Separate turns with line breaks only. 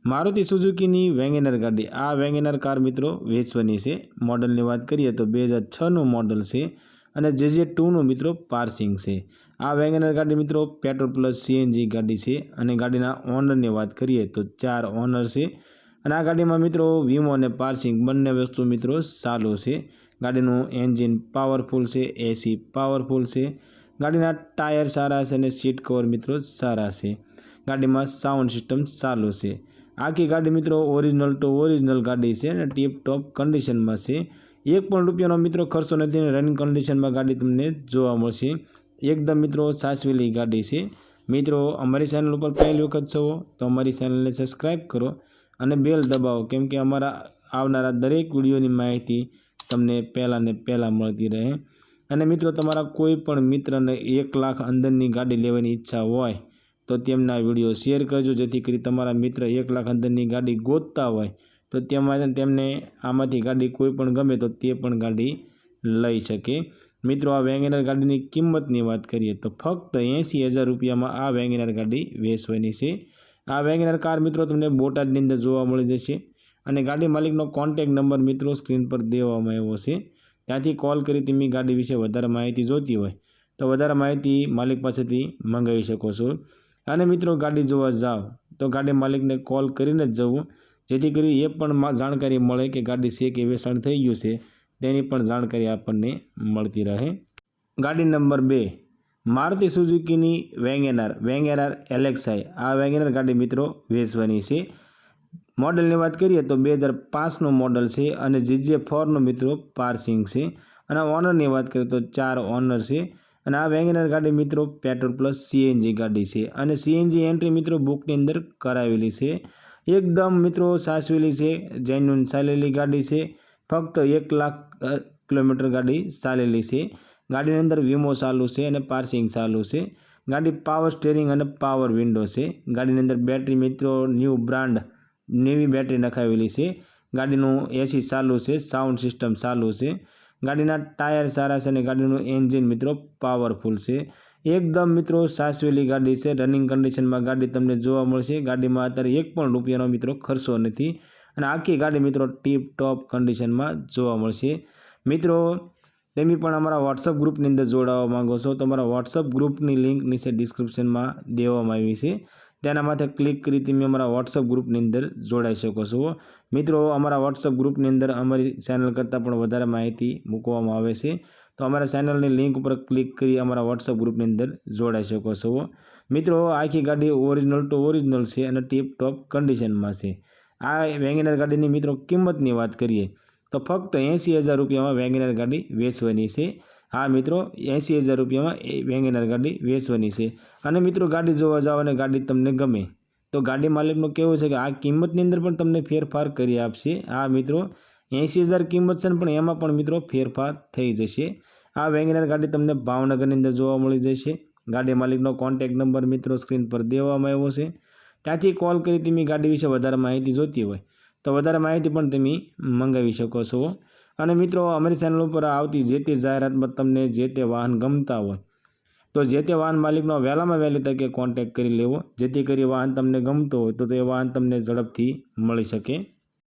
Maruti सुजुकीनी Wegener गाड़ी। आ Wegener car मित्रों वेचवानी छे। मॉडलनी बात करिए तो 2006 मॉडल है और JZ2 मित्रों पार्सिंग से। आ वेगेनर गाड़ी मित्रों पेट्रोल प्लस CNG गाड़ी है और गाड़ीना ओनरनी बात करिए तो 4 ओनर से। आ गाड़ी में मित्रों वीमो और पार्सिंग बंने वस्तु मित्रों चालू है। गाड़ीनु एंजीन पावरफुल से, AC पावरफुल से, गाड़ीना टायर सारा से, सीट कवर मित्रों सारा से। गाड़ी में साउंड सिस्टम चालू है। आखी गाड़ी मित्रों ओरिजिनल टू ओरिजिनल गाड़ी है, टीप टॉप कंडीशन में से। एक पण रुपयानो मित्रों खर्चो नहीं, रनिंग कंडीशन में गाड़ी तमने जोवा मळशे। एकदम मित्रों साचवेली गाड़ी है। मित्रों अमरी चैनल पर पहली वखत छो तो अमरी चैनल ने सब्सक्राइब करो और बेल दबाओ, केम के अमरा आवनारा दरेक विडियोनी माहिती तमने पहला ने पहला मळती रहे। अने मित्रों तमारा कोई पण मित्र ने 1 लाख अंदरनी गाड़ी लेवानी इच्छा होय तो तेमना विडियो शेर करजो, जेथी करी तमारा मित्र 1 लाख अंदरनी गाड़ी गोतता होय तो तेमने आमांथी गाड़ी कोई पण गमे तो ते पण गाड़ी लई शके। मित्रों आ वेगेनर गाड़ीनी किंमतनी बात करिए तो फक्त 80,000 रुपया में आ वेगेनर गाड़ी वेचवानी छे। आ वेगेनर कार मित्रों तमने बोटादनी अंदर जोवा मळी जशे અને ગાડી માલિકનો કોન્ટેક્ટ નંબર મિત્રો સ્ક્રીન પર દેવામાં આવ્યો છે। ત્યાંથી કોલ કરી તમે ગાડી વિશે વધારે માહિતી જોતી હોય તો વધારે માહિતી માલિક પાસેથી મંગાવી શકો છો। અને મિત્રો ગાડી જોવા જાઓ તો ગાડી માલિકને કોલ કરીને જ જવું, જેથી કરી એ પણ જાણકારી મળે કે ગાડી છે કે વેચાણ થઈ ગયું છે તેની પણ જાણકારી આપણને મળતી રહે। ગાડી નંબર 2 મારુતિ સુઝુકીની વેગેનર LXi। આ વેગેનર ગાડી મિત્રો વેચવાની છે। मॉडल की बात करिए तो 2005 मॉडल है और JZ4 मित्रों पार्सिंग से। ओनर की बात करिए तो 4 ओनर से। आ वेगेनर गाड़ी मित्रों पेट्रोल प्लस CNG गाड़ी है और CNG एंट्री मित्रों बुक की अंदर करावेली है। एकदम मित्रों साचवेली है, जेन्युइन चालेली गाड़ी है। फक्त 1 लाख किलोमीटर गाड़ी चालेली है। गाड़ी अंदर वीमो चालू है और पार्सिंग चालू है। गाड़ी पावर स्टीयरिंग और पावर विंडो है। गाड़ी अंदर बैटरी मित्रों न्यू ब्रांड नेवी बैटरी नखावेली है। गाड़ीनु AC चालू है, साउंड सिस्टम चालू है। गाड़ीना टायर सारा है। गाड़ीनु एंजीन मित्रों पावरफुल है। एकदम मित्रों साचवेली गाड़ी है। रनिंग कंडीशन में गाड़ी तमने जोवा मळशे। गाड़ी में अत्यारे 1 पण रुपयानो मित्रों खर्चो नहीं और आखी गाड़ी मित्रों टीप टॉप कंडीशन में जोवा मळशे। मित्रों तेमी पण अमरा व्हाट्सएप ग्रुप ની અંદર જોડાવા માંગો છો તો અમારા व्हाट्सएप ग्रुपની लिंक નીચે डिस्क्रिप्शन में देवामां आवी छे। तेना माथे क्लिक करी तमे अमरा व्हाट्सएप ग्रुपनी अंदर जोड़ाई शको छो। मित्रों अमरा व्हाट्सएप ग्रुपनी अंदर अमरी चैनल करता पण वधारे माहिती मूकवामां आवे छे, तो अमरा चैनलनी लिंक पर क्लिक करी अमरा व्हाट्सएप ग्रुपनी अंदर जोड़ाई शको छो। मित्रों आखी गाड़ी ओरिजिनल टू ओरिजिनल है और टीप टॉप कंडीशन में है। आ वेगेनर गाड़ीनी मित्रों किंमतनी बात करिए तो फक्त 80,000 रुपया में वेगेनर गाड़ी वेचवानी है। हाँ मित्रों 80,000 रुपया में वेगेनर गाड़ी वेचवानी है। और मित्रों गाड़ी जोवा जाओ ने गाड़ी तमने गमे तो गाड़ी मालिकनुं कहेवुं छे के आ किंमतनी अंदर पण तमने फेरफार करी आपशे। आ मित्रों 80,000 किंमत छे पण एमां पण मित्रों फेरफार थई जशे। आ वेगेनर गाड़ी तमने भावनगरनी अंदर जोवा मळी जशे। गाड़ी मालिकनो कॉन्टेक्ट नंबर मित्रों स्क्रीन पर देवामां आव्यो छे। त्यांथी कॉल करी तमे गाड़ी विषे वधारे माहिती जोती होय तो वधारे माहिती पण तमे मंगावी शको छो। અને મિત્રો અમારી ચેનલ ઉપર આવતી જે તે જાહેરાતમાં તમને જે તે વાહન ગમતા હોય તો જે તે વાહન માલિકનો વહેલામાં વહેલી તકે કોન્ટેક્ટ કરી લેવો, જેથી કરી વાહન તમને ગમતો હોય તો એ વાહન તમને ઝડપથી મળી શકે।